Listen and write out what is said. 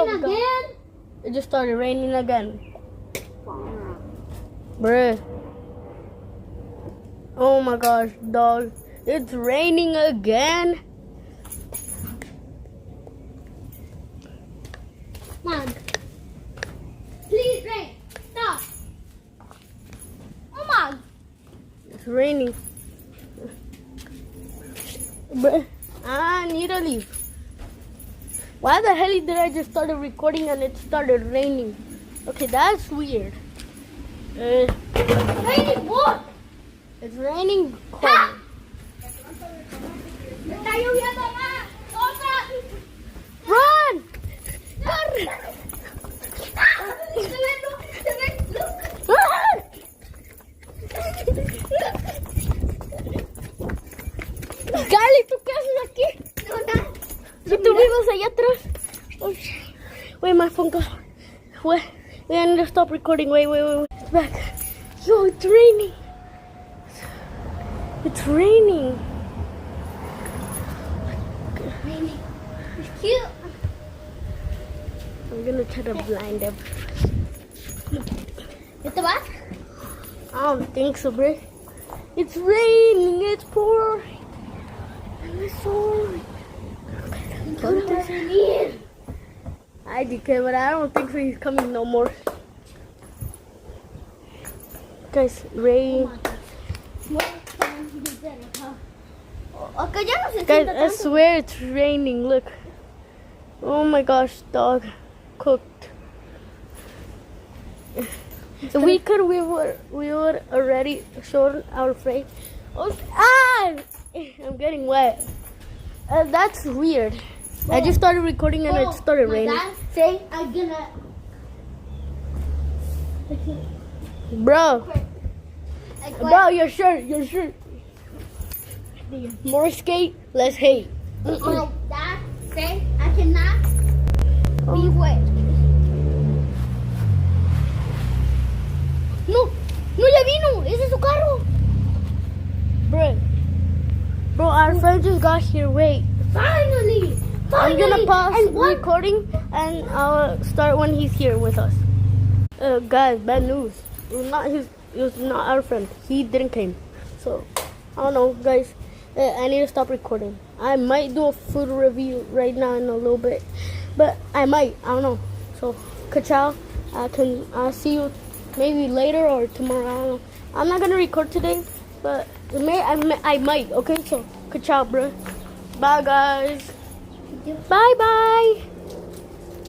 raining again? It just started raining again. Bruh. Oh my gosh, dog. It's raining again. Come on. Please rain. Stop. Oh my. It's raining. Bruh, I need to leave. Why the hell did I just started recording and it started raining? Okay, that's weird. Raining what? It's raining cold. Ha! Está lloviendo más. ¡Otra! Run! Gali, ¿tú qué haces aquí? Si tú vives allá atrás. Oh, shit. Wait, my phone got. Wait, I need to stop recording. Wait. It's back. Yo, it's raining. It's raining. Raining. It's cute. I'm gonna try to blind them. ¿Este va? I don't think so, bro. It's raining. It's pouring. It's pouring. I declare, but I don't think so. He's coming no more. Guys, rain. Okay, ya no se Guys, sienta I tanto. swear it's raining. Look. Oh my gosh, dog. Cooked. If we could, we would already shown our face. Oh, I'm getting wet. That's weird. I just started recording and it started My raining. dad say I'm gonna. Bro, your shirt. More skate, less hate. My dad say I cannot be wet. No ya vino. Ese es su carro. Bro, our friend just got here. Wait. Finally. I'm gonna pause And what? recording and I'll start when he's here with us. Guys, bad news. It was not our friend. He didn't came. So, I don't know, guys. I need to stop recording. I might do a food review right now in a little bit, but I might. I don't know. So, ka-chow. I'll see you maybe later or tomorrow. I don't know. I'm not gonna record today, but I might. Okay, so ka-chow, bro. Bye, guys. Bye.